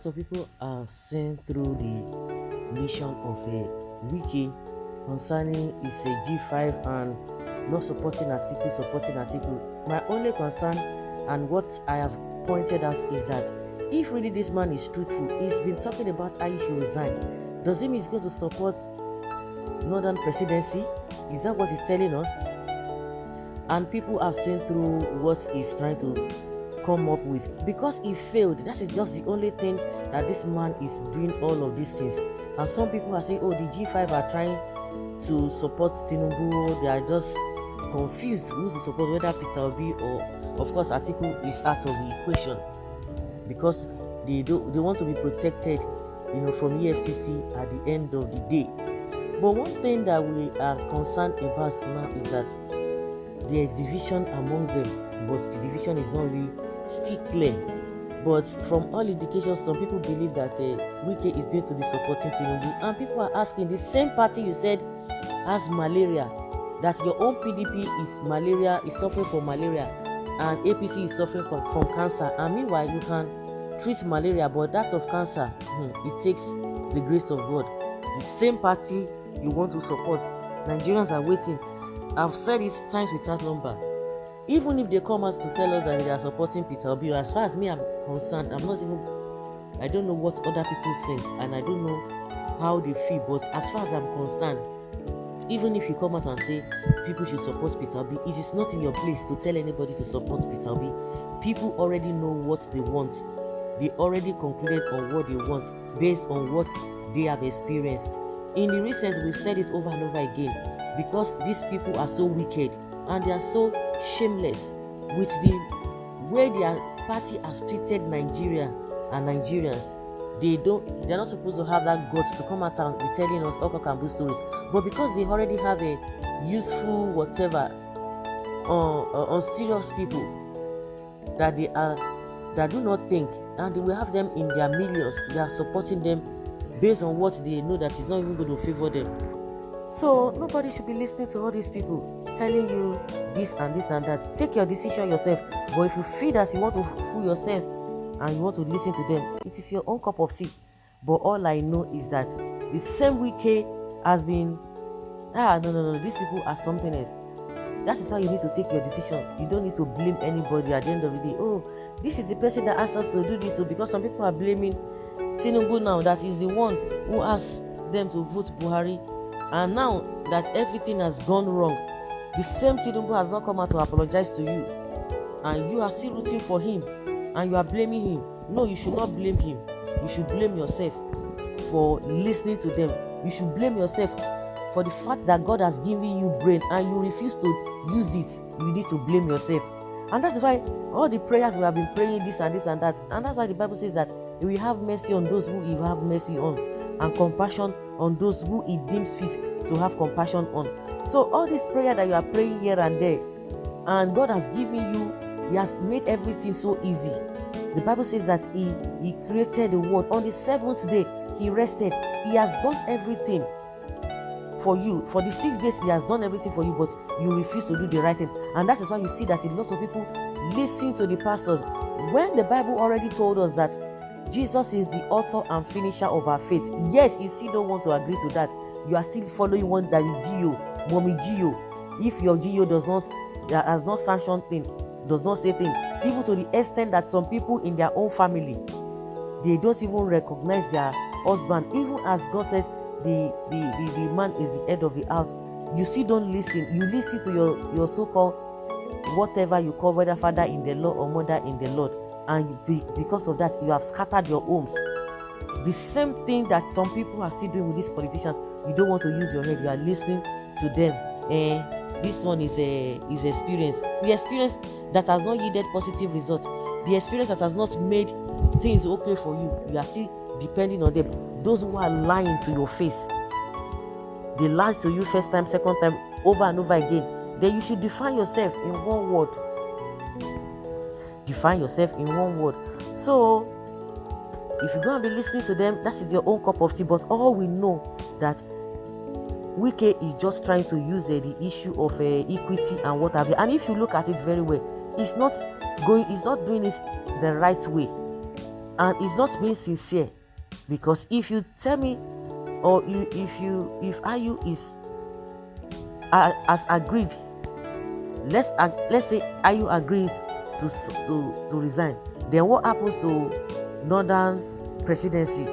lot of people have seen through the mission of a WIKE concerning is a G5 and not supporting article. My only concern and what I have pointed out is that if really this man is truthful, he's been talking about how he should resign. Does it mean he's going to support Northern presidency? Is that what he's telling us? And people have seen through what he's trying to come up with. Because he failed, that is just the only thing that this man is doing all of these things. And some people are saying, oh, the G5 are trying to support Tinubu. They are just confused who to support, whether Peter Obi or, of course, Atiku is out of the equation, because they want to be protected, from EFCC at the end of the day. But one thing that we are concerned about now is that there is division amongst them, but the division is not really still clear. But from all indications, some people believe that WIKE is going to be supporting Tinubu, and people are asking, the same party you said has malaria, that your own PDP is suffering from malaria, and APC is suffering from cancer, and meanwhile you can treat malaria, but that of cancer, it takes the grace of God. The same party you want to support, Nigerians are waiting. I've said it times without number. Even if they come out to tell us that they are supporting Peter Obi, as far as me I'm concerned, I don't know what other people think, and I don't know how they feel, but as far as I'm concerned, even if you come out and say people should support Peter Obi, it is not in your place to tell anybody to support Peter Obi. People already know what they want. They already concluded on what they want based on what they have experienced. In the recent, we've said it over and over again, because these people are so wicked and they are so shameless with the way their party has treated Nigeria and Nigerians. They're not supposed to have that guts to come out and be telling us all can boost stories, but because they already have a useful whatever on serious people that do not think, and they will have them in their millions. They are supporting them based on what they know that is not even going to favor them. So nobody should be listening to all these people telling you this and this and that. Take your decision yourself. But if you feel that you want to fool yourselves and you want to listen to them, it is your own cup of tea. But all I know is that the same WIKE has been, no, these people are something else. That is why you need to take your decision. You don't need to blame anybody at the end of the day. Oh, this is the person that asked us to do this. So because some people are blaming Tinubu now, that is the one who asked them to vote Buhari. And now that everything has gone wrong, the same Tinubu has not come out to apologize to you, and you are still rooting for him, and you are blaming him. No, you should not blame him. You should blame yourself for listening to them. You should blame yourself for the fact that God has given you brain and you refuse to use it. You need to blame yourself. And that's why all the prayers we have been praying, this and this and that, and that's why the Bible says that He will have mercy on those who He will have mercy on, and compassion on those who He deems fit to have compassion on. So all this prayer that you are praying here and there, and God has given you, He has made everything so easy. The Bible says that He created the world. On the seventh day, He rested. He has done everything for you. For the 6 days, He has done everything for you, but you refuse to do the right thing. And that is why you see that lots of people listen to the pastors, when the Bible already told us that Jesus is the author and finisher of our faith. Yet you still don't want to agree to that. You are still following one that is Gio, Mommy Gio. If your Gio has not sanctioned thing, does not say thing, even to the extent that some people in their own family, they don't even recognize their husband. Even as God said, the man is the head of the house. You still don't listen. You listen to your so-called whatever you call, whether father in the Lord or mother in the Lord, and because of that you have scattered your homes. The same thing that some people are still doing with these politicians. You don't want to use your head. You are listening to them. This one is experience. The experience that has not yielded positive results. The experience that has not made things okay for you. You are still depending on them. Those who are lying to your face. They lie to you first time, second time, over and over again. Then you should define yourself in one word. Define yourself in one word. So if you're going to be listening to them, that is your own cup of tea. But all we know that WIKE is just trying to use the issue of equity and what have you. And if you look at it very well, it's not doing it the right way. and it's not being sincere. Because if you tell me, or if IU is as agreed, let's say IU agreed to resign, then what happens to Northern Presidency?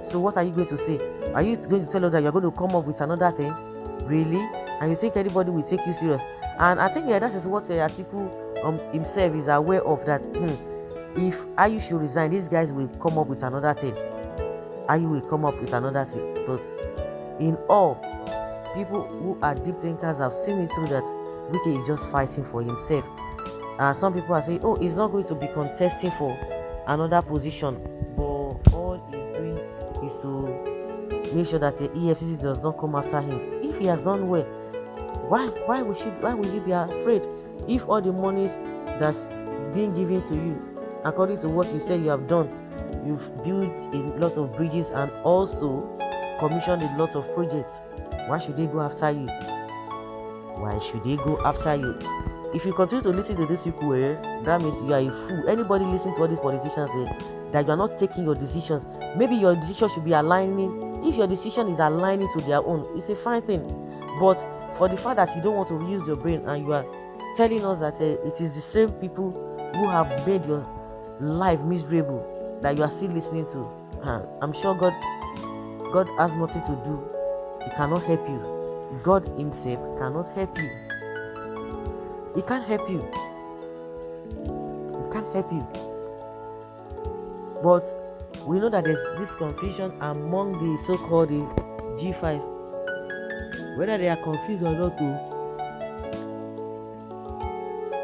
So what are you going to say? Are you going to tell us that you're going to come up with another thing? Really? And you think anybody will take you serious? And I think that is what Atiku himself is aware of, that if IU should resign, these guys will come up with another thing. IU will come up with another thing. But in all, people who are deep thinkers have seen it through that WIKE is just fighting for himself. And some people are saying, oh, he's not going to be contesting for another position, but all he's doing is to make sure that the EFCC does not come after him. If he has done well, why will you be afraid? If all the monies that's being given to you, according to what you said you have done, you've built a lot of bridges and also commissioned a lot of projects, why should they go after you? Why should they go after you? If you continue to listen to these people, that means you are a fool. Anybody listening to all these politicians that you are not taking your decisions, maybe your decision should be aligning. If your decision is aligning to their own, it's a fine thing. But for the fact that you don't want to use your brain and you are telling us that it is the same people who have made your life miserable that you are still listening to, I'm sure God has nothing to do. He cannot help you. God himself cannot help you. He can't help you. He can't help you. But we know that there's this confusion among the so-called G5. Whether they are confused or not,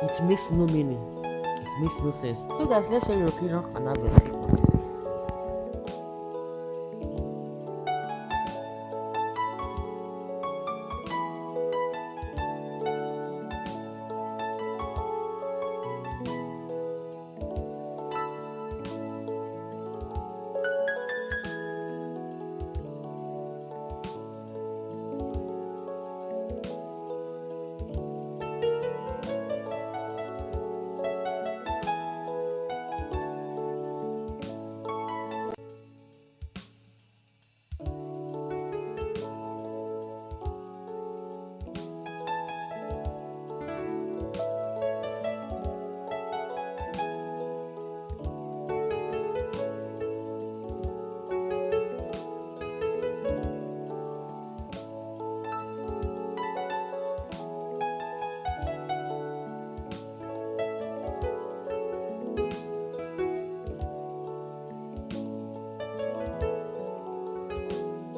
it makes no meaning. It makes no sense. So guys, let's share your opinion and have your take on this.